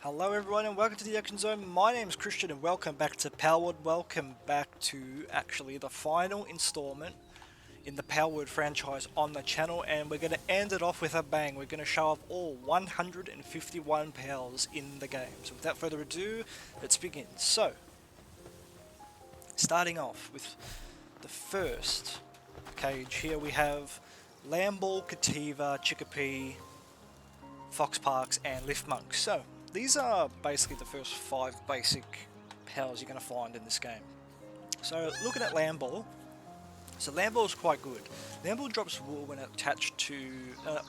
Hello everyone and welcome to the ActionZone. My name is Christian and welcome back to Palworld. Welcome back to actually the final installment in the Palworld franchise on the channel, and we're going to end it off with a bang. We're going to show off all 151 pals in the game. So without further ado, let's begin. So, starting off with the first cage here, we have Lamball, Cativa, Chicopee, Foxparks and Lift Monk. So these are basically the first 5 basic pals you're going to find in this game. So looking at Lamball, so Lamball is quite good. Lamball drops wool when attached to,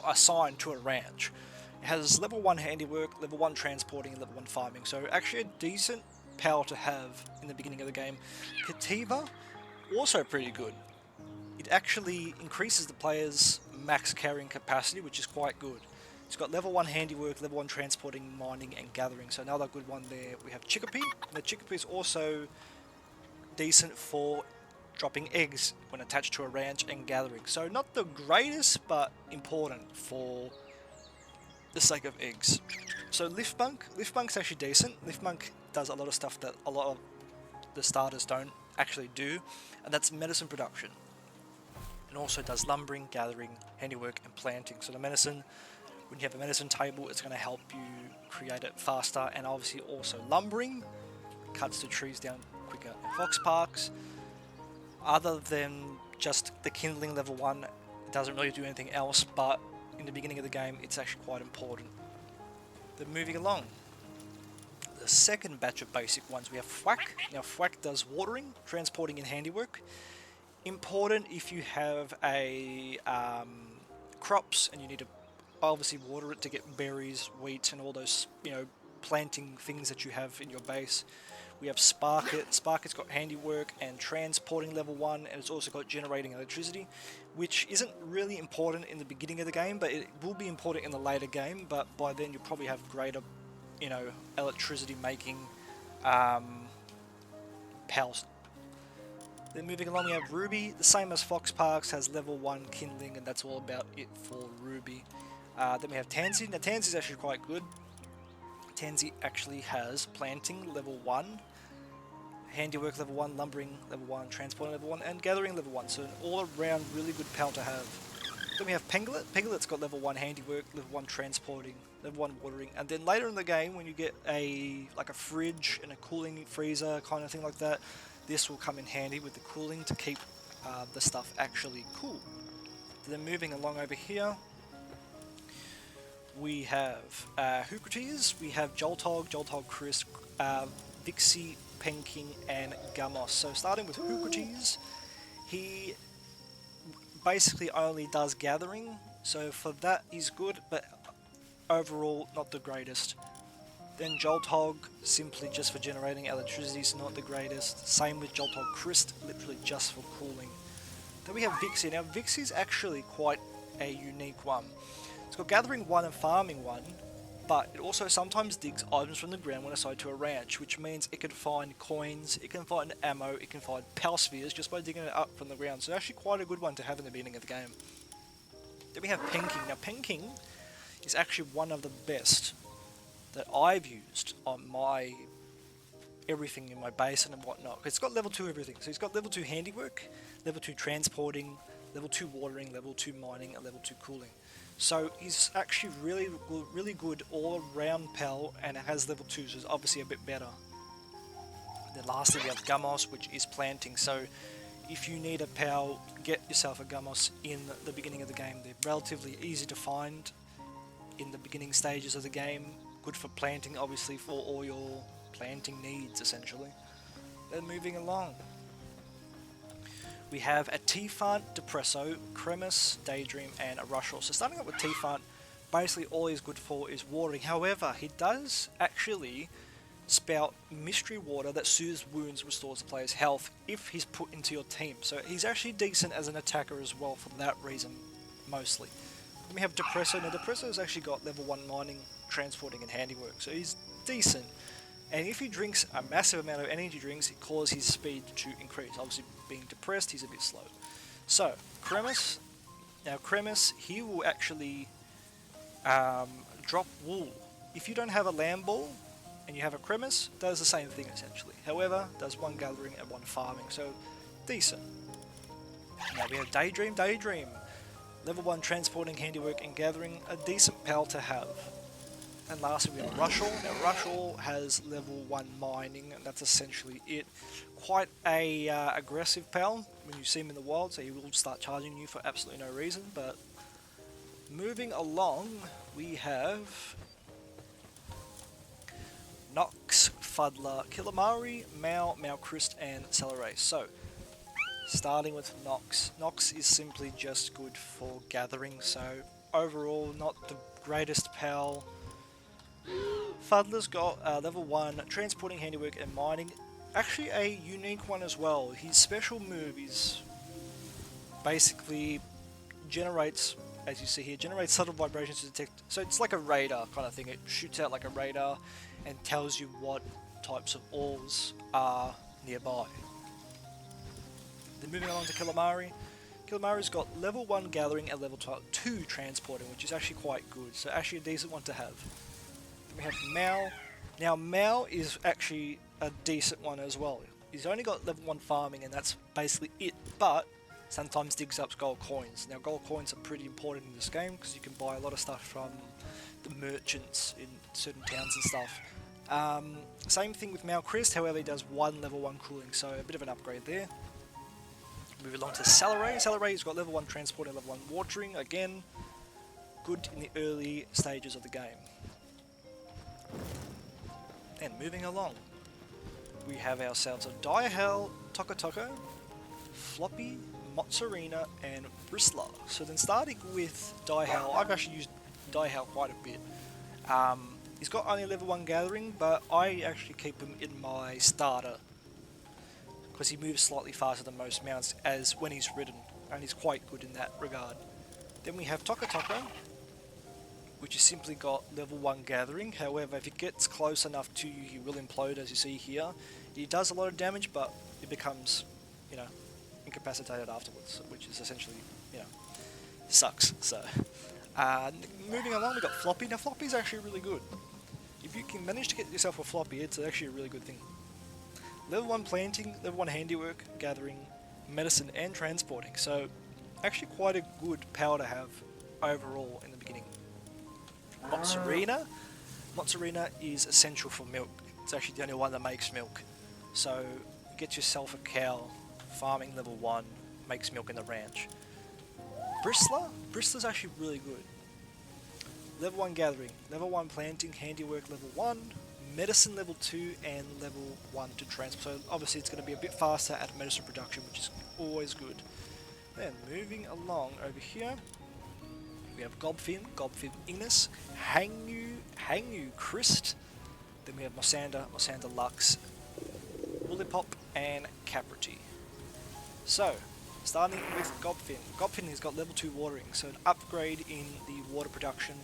assigned to a ranch. It has level 1 handiwork, level 1 transporting and level 1 farming, so actually a decent pal to have in the beginning of the game. Cativa, also pretty good. It actually increases the player's max carrying capacity, which is quite good. It's got level 1 handiwork, level 1 transporting, mining and gathering, so another good one there. We have Chicopee, and the Chicopee is also decent for dropping eggs when attached to a ranch and gathering. So not the greatest, but important for the sake of eggs. So Lift Monk's actually decent. Lift Monk does a lot of stuff that a lot of the starters don't actually do, and that's medicine production. And also does lumbering, gathering, handiwork and planting. So the medicine, when you have a medicine table, it's going to help you create it faster, and obviously also lumbering cuts the trees down quicker. And Fox Parks, other than just the kindling level 1, it doesn't really do anything else, but in the beginning of the game it's actually quite important. Then moving along, the second batch of basic ones, we have Thwack. Now Thwack does watering, transporting and handiwork. Important if you have a crops and you need to obviously water it to get berries, wheat and all those, planting things that you have in your base. We have Sparkit. Sparkit's got handiwork and transporting level 1, and it's also got generating electricity, which isn't really important in the beginning of the game, but it will be important in the later game. But by then you'll probably have greater, electricity making pals. Then moving along, we have Ruby, the same as Fox Parks, has level 1 kindling, and that's all about it for Ruby. Then we have Tansy. Now Tansy is actually quite good. Tansy actually has planting level 1, handiwork level 1, lumbering level 1, transporting level 1, and gathering level 1. So an all-around really good pal to have. Then we have Penglet. Penglet's got level 1 handiwork, level 1 transporting, level 1 watering, and then later in the game when you get a fridge and a cooling freezer kind of thing like that, this will come in handy with the cooling to keep the stuff actually cool. Then moving along over here, we have Hookrates, we have Joltog, Chris, Vixie, Penking, and Gamos. So starting with Hookrates, he basically only does gathering, so for that he's good, but overall not the greatest. Then Joltog, simply just for generating electricity, is not the greatest. Same with Joltog Christ, literally just for cooling. Then we have Vixie. Now Vixie's actually quite a unique one. It's got gathering 1 and farming 1, but it also sometimes digs items from the ground when assigned to a ranch, which means it can find coins, it can find ammo, it can find pal spheres just by digging it up from the ground. So actually quite a good one to have in the beginning of the game. Then we have Penking. Now Penking is actually one of the best that I've used on my everything in my basin and whatnot. It's got level 2 everything. So he's got level 2 handiwork, level 2 transporting, level 2 watering, level 2 mining, and level 2 cooling. So he's actually really good all-round pal, and it has level 2, so it's obviously a bit better. And then lastly we have Gamos, which is planting. So if you need a pal, get yourself a Gamos in the beginning of the game. They're relatively easy to find in the beginning stages of the game. Good for planting, obviously, for all your planting needs, essentially. Then moving along, we have a T-Fant, Depresso, Cremis, Daydream, and a Rushel. So starting up with T-Fant, basically all he's good for is watering. However, he does actually spout mystery water that soothes wounds and restores the player's health if he's put into your team. So he's actually decent as an attacker as well for that reason, mostly. Then we have Depresso. Now Depresso's actually got level 1 mining, transporting, and handiwork, so he's decent. And if he drinks a massive amount of energy drinks, it causes his speed to increase. Obviously, being depressed, he's a bit slow. So, Cremis. Now, Cremis, he will actually drop wool if you don't have a land ball and you have a cremis, does the same thing essentially. However, does 1 gathering and 1 farming, so decent. Now we have Daydream. Level 1 transporting, handiwork and gathering, a decent pal to have. And lastly we have Rushall. Now Rushall has level 1 mining, and that's essentially it. Quite a aggressive pal when you see him in the wild, so he will start charging you for absolutely no reason. But moving along, we have Nox, Fuddler, Killamari, Mao, Malchrist and Celeray. So starting with Nox. Nox is simply just good for gathering, so overall not the greatest pal. Fuddler's got level 1 transporting, handiwork and mining. Actually a unique one as well. His special move is basically generates, as you see here, generates subtle vibrations to detect. So it's like a radar kind of thing. It shoots out like a radar and tells you what types of ores are nearby. Then moving along to Killamari. Killamari's got level 1 gathering and level 2 transporting, which is actually quite good. So actually a decent one to have. Then we have Mao. Now Mao is actually a decent one as well. He's only got level 1 farming and that's basically it, but sometimes digs up gold coins. Now gold coins are pretty important in this game because you can buy a lot of stuff from the merchants in certain towns and stuff. Same thing with Malchrist, however he does 1 level 1 cooling, so a bit of an upgrade there. Move along to Celeray. Celeray's got level 1 transport and level 1 watering, again good in the early stages of the game. And moving along, we have ourselves a Diahel, Toko, Floppy, Mozzarina and Bristler. So then starting with Diahel, I've actually used Diahel quite a bit. He's got only level 1 gathering, but I actually keep him in my starter because he moves slightly faster than most mounts as when he's ridden, and he's quite good in that regard. Then we have Toko, which has simply got level 1 gathering. However, if it gets close enough to you, he will implode, as you see here. He does a lot of damage, but it becomes, you know, incapacitated afterwards, which is essentially, you know, sucks. So, moving along, we got Floppy. Now, Floppy's actually really good. If you can manage to get yourself a Floppy, it's actually a really good thing. Level 1 planting, level 1 handiwork, gathering, medicine, and transporting. So, actually quite a good power to have overall in the beginning. Mozzarina. Mozzarina is essential for milk. It's actually the only one that makes milk. So, get yourself a cow, farming level 1, makes milk in the ranch. Bristler. Bristler's actually really good. Level 1 gathering, level 1 planting, handiwork level 1, medicine level 2 and level 1 to transport. So obviously it's going to be a bit faster at medicine production, which is always good. Then moving along over here, we have Gobfin Ignis, Hangyu Christ. Then we have Mosander Lux, Woolipop and Caprity. So, starting with Gobfin. Gobfin has got level 2 watering, so an upgrade in the water production,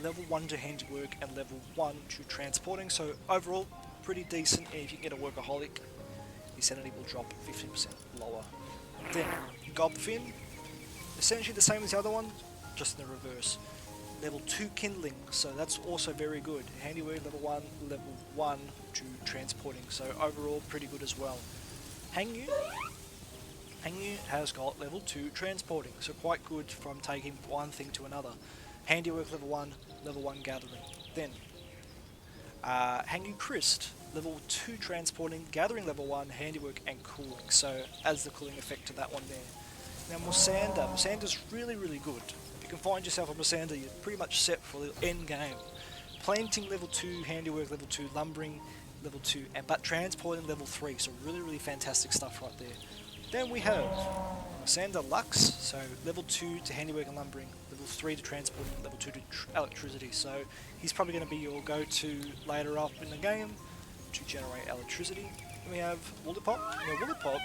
level 1 to handiwork and level 1 to transporting, so overall pretty decent. And if you can get a workaholic, your sanity will drop 15% lower. Then Gobfin, essentially the same as the other one, just in the reverse. Level 2 kindling, so that's also very good. Handiwork level 1 to transporting, so overall pretty good as well. Hangyu has got level 2 transporting, so quite good from taking one thing to another. Handiwork level 1 gathering. Then Hangyu Christ, level 2 transporting, gathering level 1, handiwork and cooling, so adds the cooling effect to that one there. Now Mosander's really good. If you can find yourself a Mosander, you're pretty much set for the end game. Planting level 2, handiwork level 2, lumbering level 2, but transporting level 3, so really fantastic stuff right there. Then we have Mosander Lux, so level 2 to handiwork and lumbering, level 3 to transporting, level 2 to electricity, so he's probably going to be your go-to later up in the game to generate electricity. Then we have Woolipop. Now Woolipop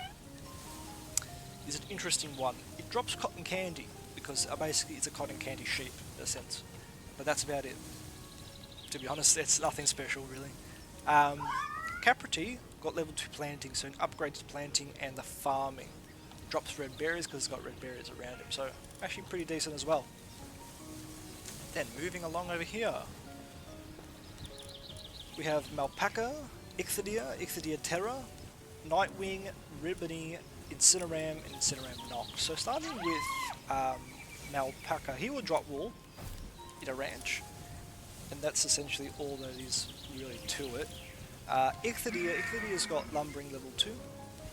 is an interesting one. It drops cotton candy, because basically it's a cotton candy sheep in a sense, but that's about it. To be honest, it's nothing special really. Caprity got level 2 planting, so an upgrade to planting and the farming. Drops red berries because it's got red berries around him, so actually pretty decent as well. Then moving along over here, we have Malpaca, Ichthydia Terra, Nightwing, Ribbony, Incineram, and Incineram Nox. So starting with Malpaca, he will drop wool in a ranch, and that's essentially all that is really to it. Ichthydia's got Lumbering level 2,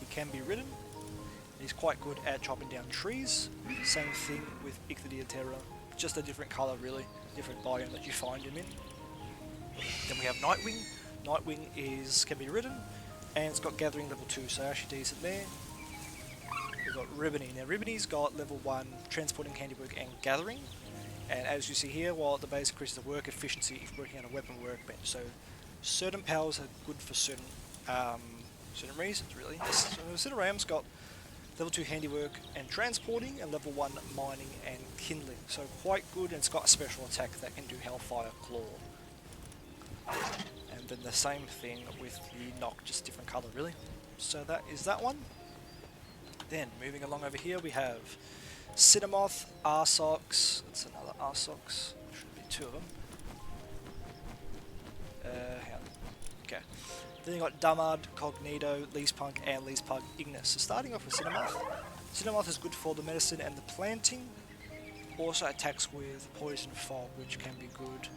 he can be ridden, he's quite good at chopping down trees. Same thing with Ichthydia Terra, just a different colour really, different biome that you find him in. Then we have Nightwing. Nightwing can be ridden, and it's got Gathering level 2, so actually decent there. We've got Ribbony. Now Ribbony's got level 1 Transporting, Handiwork, and Gathering. And as you see here, while the base increases the work efficiency if working on a weapon workbench, so certain powers are good for certain reasons really. So Incineram's got level 2 Handiwork and Transporting, and level 1 Mining and Kindling. So quite good, and it's got a special attack that can do Hellfire Claw. And then the same thing with the Nock, just different colour really. So that is that one. Then moving along over here we have Cinnamoth, Arsox, that's another Arsox, should be 2 of them. Okay. Then you got Dummard, Cognito, Leaspunk, and Leaspug Ignis. So starting off with Cinnamoth. Cinnamoth is good for the medicine and the planting. Also attacks with Poison Fog, which can be good.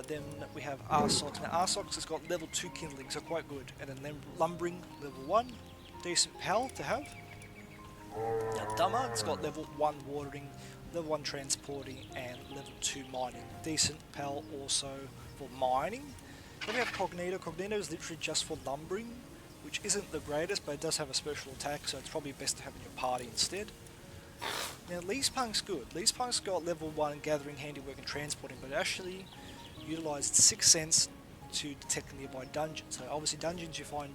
Then we have Arsox. Now Arsox has got level 2 Kindling, so quite good. And then Lumbering, level 1. Decent pal to have. Now Dummard's got level 1 Watering, level 1 Transporting, and level 2 Mining. Decent pal also for mining. Then we have Cognito. Cognito is literally just for lumbering, which isn't the greatest, but it does have a special attack, so it's probably best to have in your party instead. Now Leaspunk's good. Leaspunk's got level 1 Gathering, Handiwork, and Transporting, but it actually utilised 6 Sense to detect nearby dungeons. So obviously dungeons you find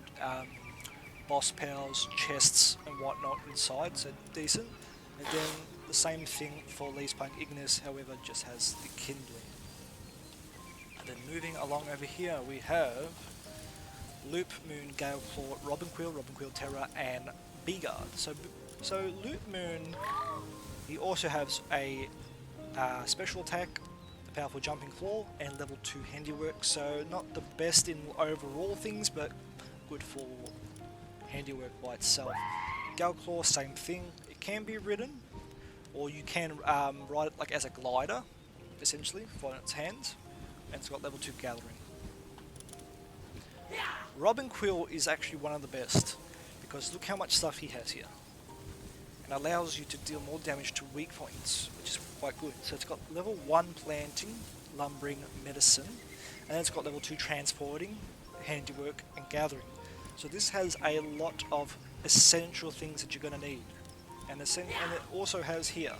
boss powers, chests, and whatnot inside, so decent. And then the same thing for Leaspunk Ignis, however, just has the Kindling. And then moving along over here, we have Loop, Moon, Galeclaw, Robinquill, Terra, and Beeguard. So Loop Moon, he also has a special attack, the powerful Jumping Claw, and level 2 Handiwork. So not the best in overall things, but good for Handiwork by itself. Galeclaw, same thing. It can be ridden, or you can ride it like as a glider, essentially, for its hands. And it's got level 2 Gathering. Robinquill is actually one of the best, because look how much stuff he has here. And allows you to deal more damage to weak points, which is quite good. So it's got level 1 Planting, Lumbering, Medicine, and then it's got level 2 Transporting, Handiwork, and Gathering. So this has a lot of essential things that you're going to need. And it also has here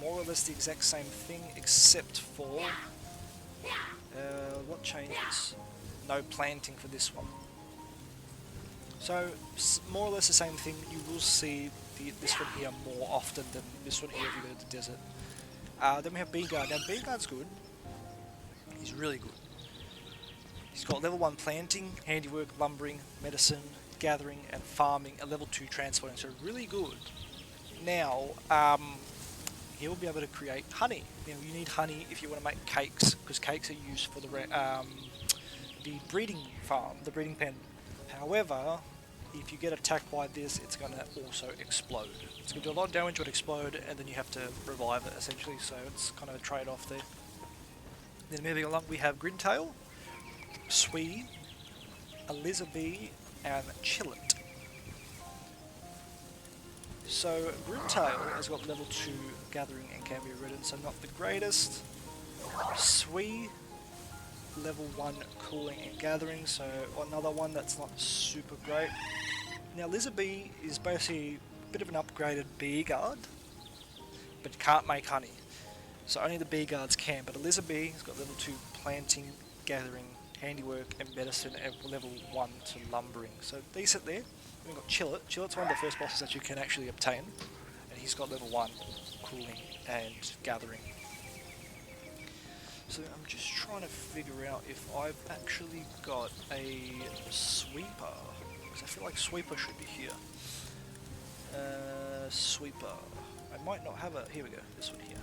more or less the exact same thing, except for what changes? No planting for this one. So more or less the same thing. You will see this one here more often than this one here if you go to the desert. Then we have Beeguard. Now Beeguard's good. He's really good. He's got level 1 Planting, Handiwork, Lumbering, Medicine, Gathering, and Farming, and level 2 Transporting, so really good. Now, he'll be able to create honey. Now, you need honey if you want to make cakes, because cakes are used for the breeding farm, the breeding pen. However, if you get attacked by this, it's going to also explode. It's going to do a lot of damage when it explode, and then you have to revive it, essentially, so it's kind of a trade-off there. Then moving along, we have Grintail, Swee, Elizabeth, and Chillet. So Grintail has got level 2 Gathering and can be ridden, so not the greatest. Swee, level 1 Cooling and Gathering, so another one that's not super great. Now Elizabeth is basically a bit of an upgraded Beeguard, but can't make honey. So only the Beeguards can, but Elizabeth has got level 2 Planting, Gathering, Handiwork, and Medicine, and level 1 to Lumbering. So decent there. We've got Chillet. Chillet's one of the first bosses that you can actually obtain, and he's got level 1 Cooling and Gathering. So I'm just trying to figure out if I've actually got a Sweeper, because I feel like Sweeper should be here. Sweeper. I might not have a... Here we go. This one here.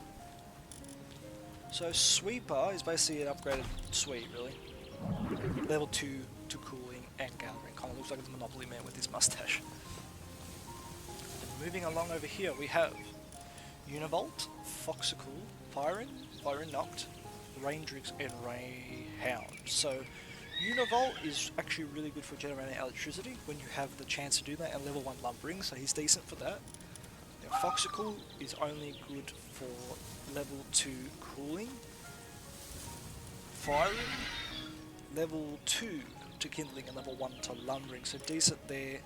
So Sweeper is basically an upgraded Sweep, really. level 2 to cooling and gathering. Kind of looks like the Monopoly man with his mustache. And moving along over here, we have Univolt, Foxicle, Pyron, Pyron Noct, Raindrix, and Rayhound. So Univolt is actually really good for generating electricity when you have the chance to do that, and level 1 lumbering, so he's decent for that. Now Foxicle is only good for level 2 cooling. Firing, level 2 to kindling and level 1 to lumbering, so decent there.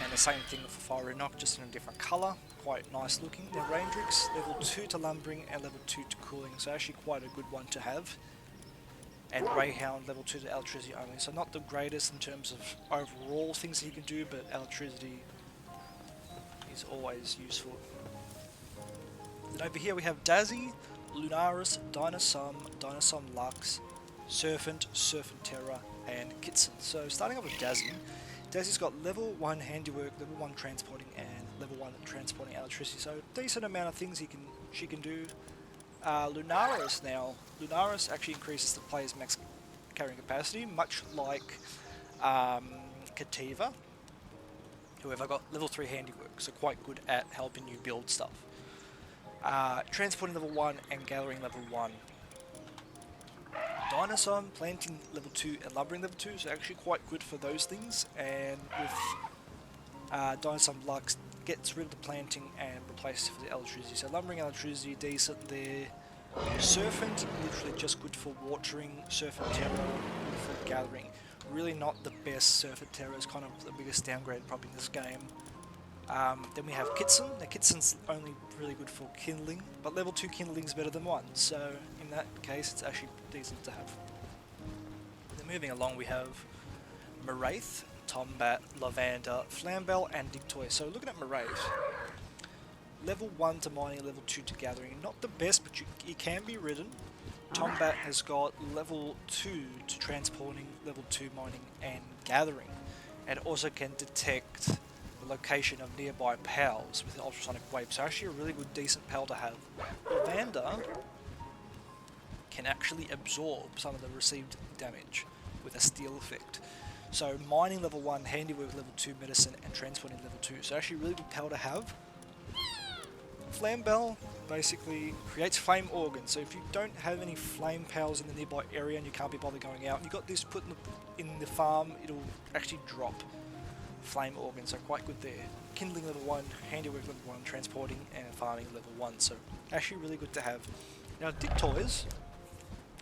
And the same thing for Fire and Knock, just in a different colour, quite nice looking. Now Raindrix, level 2 to lumbering and level 2 to cooling, so actually quite a good one to have. And Rayhound, level 2 to electricity only, so not the greatest in terms of overall things that you can do, but electricity is always useful. Then over here we have Dazzy, Lunaris, Dynasum, Dynasum Lux, Serpent, Serpent Terra, and Kitson. So starting off with Dazzy, Dazzy's got level 1 handiwork, level 1 transporting, and level 1 transporting electricity. So decent amount of things she can do. Lunaris now. Lunaris actually increases the player's max carrying capacity, much like Kativa, whoever got level 3 handiwork, so quite good at helping you build stuff. Transporting level 1 and gathering level 1. Dinosaur, planting level 2 and lumbering level 2, so actually quite good for those things. And with Dinosaur Lux, gets rid of the planting and replaces it for the electricity. So lumbering, electricity, decent there. Serpent, literally just good for watering. Serpent Terra, good for gathering. Really not the best. Serpent Terra is kind of the biggest downgrade probably in this game. Then we have Kitson. Now Kitson's only really good for kindling, but level 2 kindling is better than 1, so in that case it's actually decent to have. Then moving along we have Maraith, Tombat, Lavanda, Flambell, and Dictoy. So looking at Maraith, level 1 to mining, level 2 to gathering. Not the best, but it can be ridden. Tombat has got level 2 to transporting, level 2 mining and gathering, and also can detect the location of nearby pals with the ultrasonic wave. So actually a really good, decent pal to have. Lavanda can actually absorb some of the received damage with a steel effect. So mining level 1, handiwork level 2, medicine, and transporting level 2. So actually really good pal to have. Flambell basically creates flame organs, so if you don't have any flame pals in the nearby area and you can't be bothered going out, and you've got this put in the farm, it'll actually drop flame organs, so quite good there. Kindling level 1, handiwork level 1, transporting and farming level 1, so actually really good to have. Now Dictoys,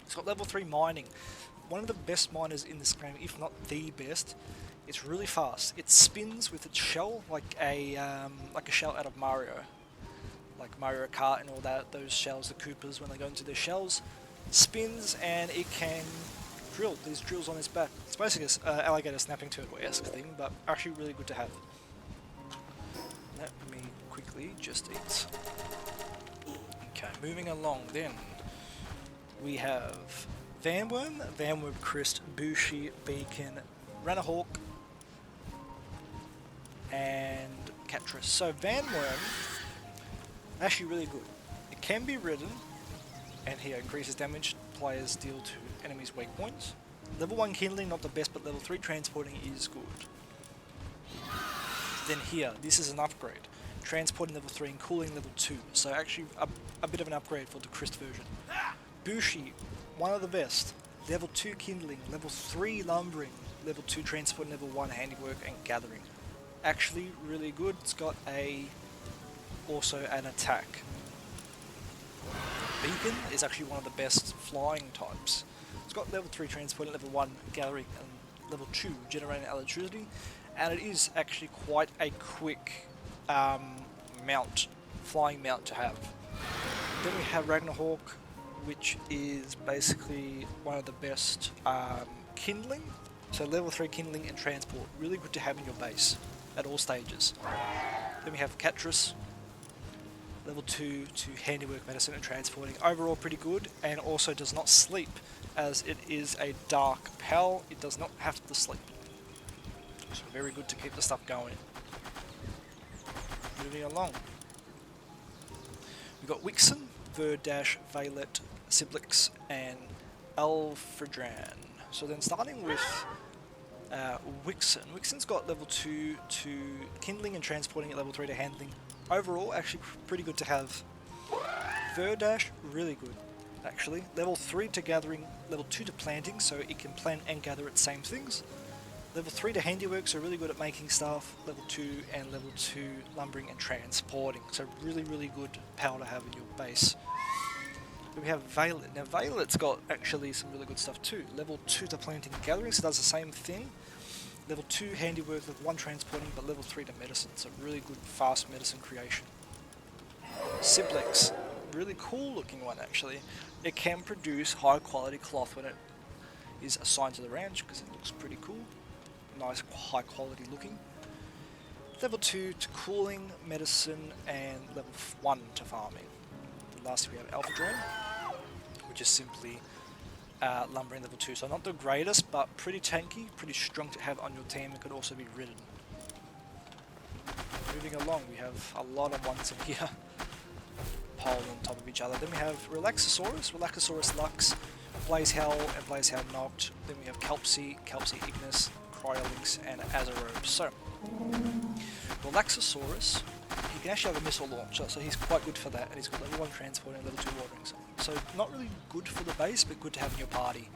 it's got level 3 mining. One of the best miners in this game, if not the best. It's really fast. It spins with its shell like a shell out of Mario. Like Mario Kart and all that, those shells, the Koopas, when they go into their shells, spins and it can drill. There's drills on its back. It's basically an alligator snapping turtle-esque thing, but actually really good to have. Let me quickly just eat. Okay, moving along then. We have Vanworm, Vanworm Crest, Bushi, Beacon, Ranahawk, and Catris. So Vanworm, actually really good. It can be ridden, and here increases damage players deal to enemies' weak points. Level 1 kindling, not the best, but level 3 transporting is good. Then here, this is an upgrade. Transporting level 3 and cooling level 2, so actually a bit of an upgrade for the Crest version. Bushi, one of the best. Level 2 kindling, level 3 lumbering, level 2 transporting, level 1 handiwork and gathering. Actually really good. It's got also an attack. Beacon is actually one of the best flying types. It's got level 3 transporting, level 1 gathering, and level 2 generating electricity, and it is actually quite a quick flying mount to have. Then we have Ragnarhawk, which is basically one of the best kindling. So level 3 kindling and transport, really good to have in your base at all stages. Then we have Catris, level 2 to handiwork, medicine and transporting. Overall pretty good, and also does not sleep, as it is a dark pal. It does not have to sleep. So very good to keep the stuff going. Moving along. We've got Wixen, Verdash, Valet, Siblix, and Alfredran. So then starting with Wixen. Wixen's got level 2 to kindling and transporting at level 3 to handling. Overall, actually pretty good to have. Verdash, really good, actually. Level 3 to gathering, level 2 to planting, so it can plant and gather at same things. Level 3 to handiwork, so really good at making stuff. Level 2 and level 2 lumbering and transporting, so really, really good power to have in your base. Then we have Violet. Now Violet's got actually some really good stuff too. Level 2 to planting and gathering, so does the same thing. Level 2 handiwork, level 1 transporting, but level 3 to medicine, so really good fast medicine creation. Simplex, really cool looking one actually. It can produce high quality cloth when it is assigned to the ranch because it looks pretty cool. Nice high quality looking. Level 2 to cooling, medicine, and level 1 to farming. And lastly we have Alpha Drone, which is simply lumbering level 2. So not the greatest, but pretty tanky, pretty strong to have on your team. It could also be ridden. Moving along, we have a lot of ones in here. Pile on top of each other. Then we have Relaxosaurus Lux, Blaze Hell, and Blaze Hell Knocked. Then we have Kelpsy Ignis, Cryolinx, and Azerobe. So, Relaxosaurus, he can actually have a missile launcher, so he's quite good for that, and he's got level 1 transport and level 2 watering. So not really good for the base, but good to have in your party.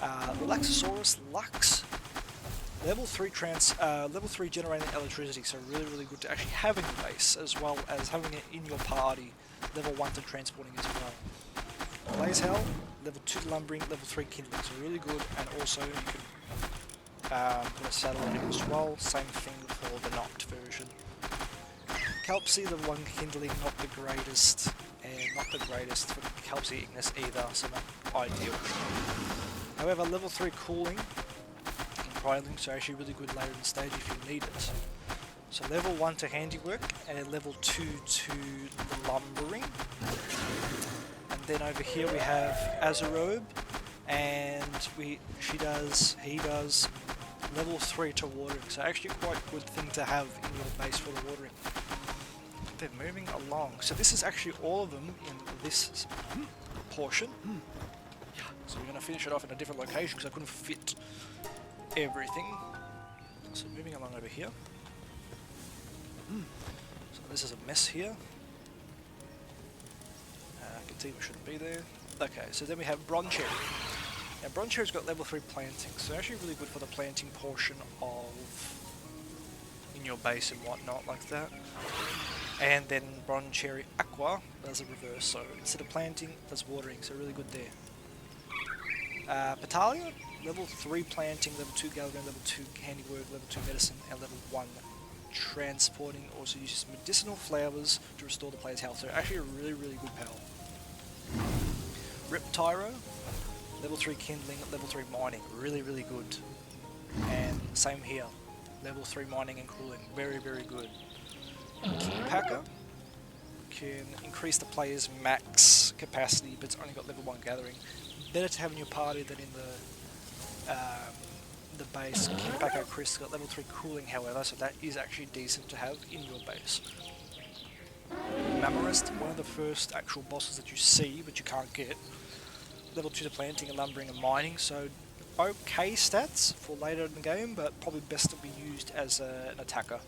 Relaxosaurus Lux, level 3 generating electricity, so really, really good to actually have in your base, as well as having it in your party. Level 1 to transporting as well. Blaze Hell, level 2 to lumbering, level 3 kindling, so really good, and also you can put a saddle on it as well. Same thing for the knocked version. Kelpsy, level 1 kindling, not the greatest, and not the greatest for Kelpsy Ignis either, so not ideal. However, level 3 cooling, Cryolinx, so actually really good later in the stage if you need it. So level 1 to handiwork and level 2 to the lumbering. And then over here we have Azerobe, and he does level 3 to watering. So actually quite a good thing to have in your base for the watering. They're moving along. So this is actually all of them in this portion. So we're going to finish it off in a different location because I couldn't fit everything. So moving along over here. So this is a mess here. Cativa shouldn't be there. Okay, so then we have Broncherry. Now Broncherry's got level 3 planting, so actually really good for the planting portion of in your base and whatnot like that. And then Broncherry Aqua does a reverse, so instead of planting, does watering, so really good there. Petalia, level 3 planting, level 2 gathering, level 2 handiwork, level 2 medicine, and level 1 transporting. Also uses medicinal flowers to restore the player's health, so actually a really, really good power. Reptyro, level 3 kindling, level 3 mining, really, really good. And same here, level 3 mining and cooling, very, very good. Kingpacker can increase the player's max capacity, but it's only got level 1 gathering. Better to have in your party than in the base. Kingpacker Chris got level 3 cooling, however, so that is actually decent to have in your base. Mamorest, one of the first actual bosses that you see, but you can't get. Level 2 to planting and lumbering and mining, so okay stats for later in the game, but probably best to be used as an attacker.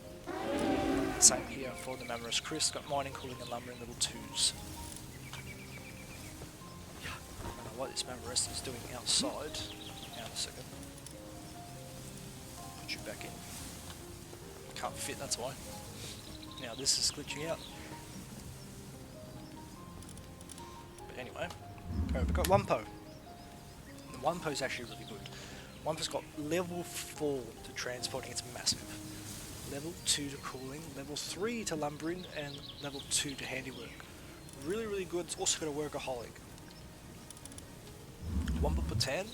Same here for the Mamorest Chris, got mining, cooling and lumbering level 2s. I don't know what this Mamorest is doing outside. Hang on a second. Put you back in. Can't fit, that's why. Now this is glitching out. But anyway, we've got Wumpo. The Wumpo is actually really good. Wumpo's got level 4 to transporting, it's massive. Level 2 to cooling, level 3 to lumbering, and level 2 to handiwork. Really, really good. It's also got a workaholic. Wumpa Patan,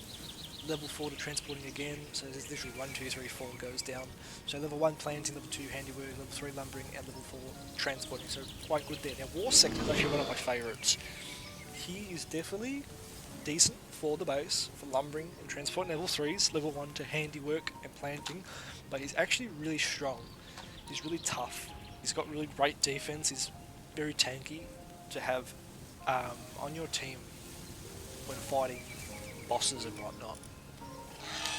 level 4 to transporting again, so there's literally 1, 2, 3, 4 goes down. So level 1 planting, level 2 handiwork, level 3 lumbering, and level 4 transporting, so quite good there. Now War Sector is actually one of my favourites. He is definitely decent for the base, for lumbering and transporting level 3s, level 1 to handiwork and planting, but he's actually really strong. He's really tough. He's got really great defense. He's very tanky to have on your team when fighting bosses and whatnot.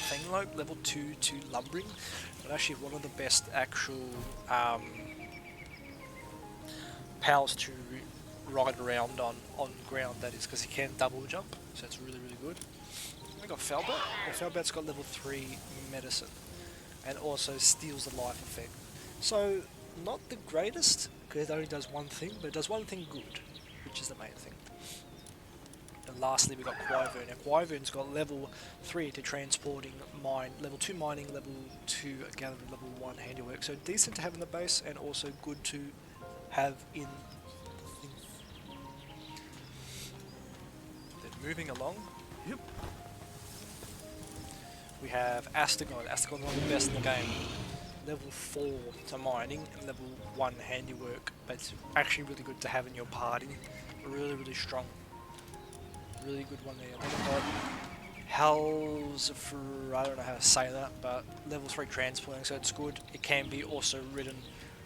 Fanglope, level 2 to Lumbering, but actually one of the best actual powers to ride around on ground, that is, because he can double jump, so it's really good. We got Felbat. Felbat's got level 3 medicine, and also steals the life effect. So not the greatest, because it only does one thing, but it does one thing good, which is the main thing. And lastly, we got Wyvern. Now Wyvern's got level 3 to transporting, level 2 mining, level 2 gathering, level 1 handiwork. So decent to have in the base, and also good to have in the thing. Then moving along, yep, we have Astagon. Astagon's one of the best in the game. Level 4 to mining and level 1 handiwork, but it's actually really good to have in your party. Really strong. Really good one there. Then we've got Halzafur, I don't know how to say that, but level 3 transporting, so it's good. It can be also ridden.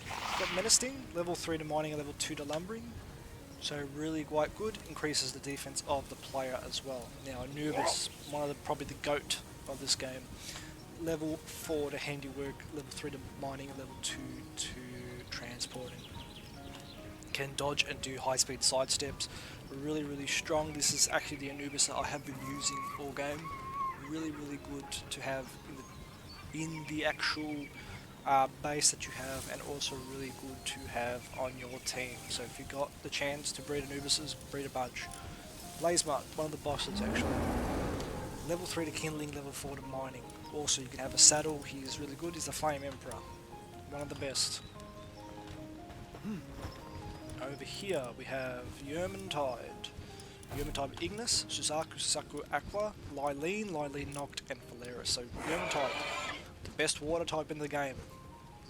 We've got Menacing, level 3 to mining and level 2 to lumbering. So really quite good. Increases the defense of the player as well. Now Anubis, probably the GOAT of this game. Level 4 to handiwork, level 3 to mining, and level 2 to transporting. Can dodge and do high speed side steps. Really strong. This is actually the Anubis that I have been using all game. Really good to have in the actual base that you have, and also really good to have on your team. So if you got the chance to breed Anubises, breed a bunch. Blazemark, one of the bosses actually. Level 3 to kindling, level 4 to mining. Also you can have a saddle, he's really good, he's the Flame Emperor. One of the best. Over here we have Yermintide, Ignis, Suzaku Aqua, Lylene, Noct, and Valeris. So Yermintide, the best water type in the game.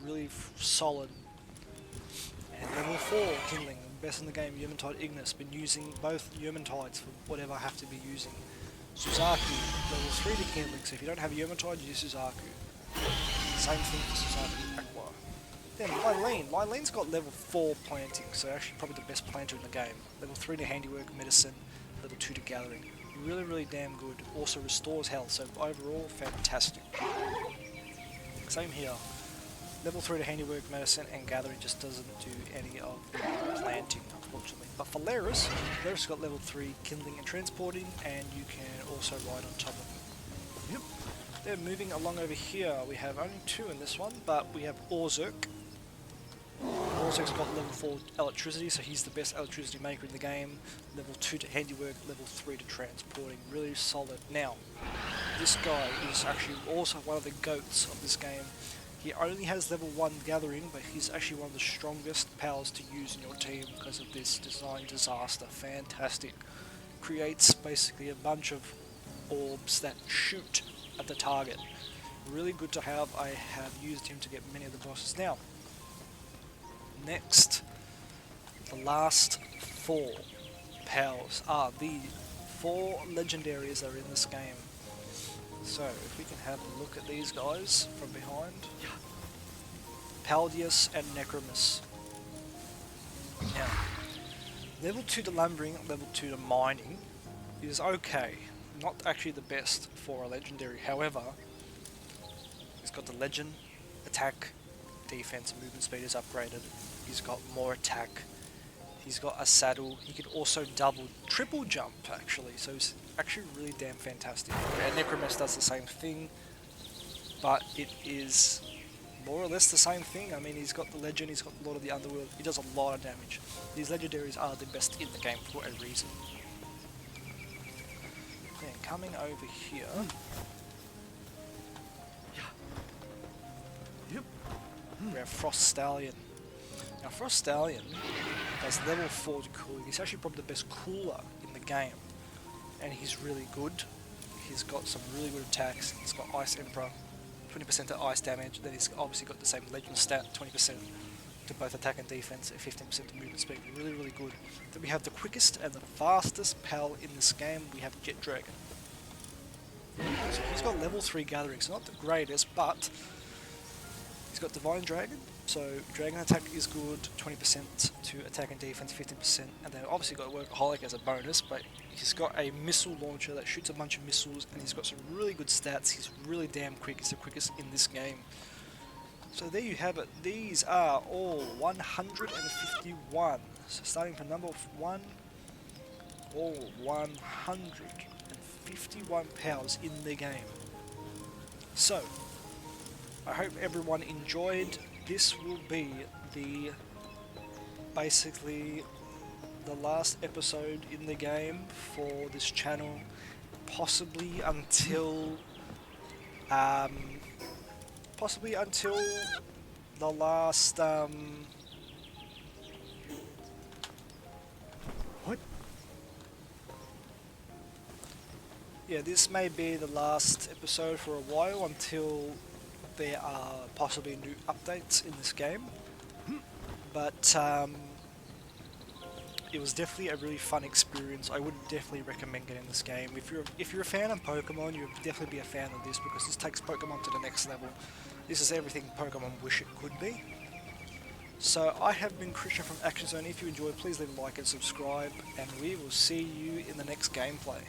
Really solid. And level 4 kindling, best in the game, Yermintide Ignis. Been using both Yermintides for whatever I have to be using. Suzaku, level 3 to kindling, so if you don't have Yermintide, use Suzaku. Same thing for Suzaku Aqua. Then Lylene's got level 4 planting, so actually probably the best planter in the game. Level 3 to handiwork, medicine, level 2 to gathering. Really damn good. Also restores health, so overall fantastic. Same here. Level 3 to handiwork, medicine, and gathering just doesn't do any of the planting, unfortunately. But for Valeris got level 3 kindling and transporting, and you can also ride on top of it. Yep. Then moving along over here, we have only 2 in this one, but we have Orzuk. Orzuk's got level 4 electricity, so he's the best electricity maker in the game. Level 2 to handiwork, level 3 to transporting. Really solid. Now, this guy is actually also one of the GOATs of this game. He only has level 1 gathering, but he's actually one of the strongest powers to use in your team because of this design disaster. Fantastic. Creates basically a bunch of orbs that shoot at the target. Really good to have. I have used him to get many of the bosses. Now, next, the last 4 powers are the 4 legendaries that are in this game. So, if we can have a look at these guys from behind. Paldius and Necromus. Now, level 2 to lumbering, level 2 to mining is okay. Not actually the best for a legendary, however, he's got the legend, attack, defense, movement speed is upgraded. He's got more attack. He's got a saddle. He can also triple jump actually, so he's actually really damn fantastic. And Necromus does the same thing, but it is more or less the same thing. I mean, he's got the legend, he's got a lot of the underworld, he does a lot of damage. These legendaries are the best in the game for a reason. Then coming over here, we have Frost Stallion. Now Frost Stallion does level 4 to cooling. He's actually probably the best cooler in the game, and he's really good. He's got some really good attacks. He's got Ice Emperor, 20% to ice damage. Then he's obviously got the same legend stat, 20% to both attack and defense, and 15% to movement speed. Really good. Then we have the quickest and the fastest pal in this game. We have Jet Dragon. So he's got level 3 gathering, so not the greatest, but He's got Divine Dragon, so Dragon attack is good, 20% to attack and defense, 15%, and then obviously got Workaholic as a bonus, but he's got a missile launcher that shoots a bunch of missiles, and he's got some really good stats. He's really damn quick. He's the quickest in this game. So there you have it. These are all 151. So starting from number 1, all 151 powers in the game. So, I hope everyone enjoyed. This will be basically the last episode in the game for this channel, possibly until the last what? Yeah, this may be the last episode for a while until there are possibly new updates in this game, but it was definitely a really fun experience. I would definitely recommend getting this game. If you're a fan of Pokemon, you'd definitely be a fan of this, because this takes Pokemon to the next level. This is everything Pokemon wish it could be. So I have been Christian from ActionZone. If you enjoyed, please leave a like and subscribe, and we will see you in the next gameplay.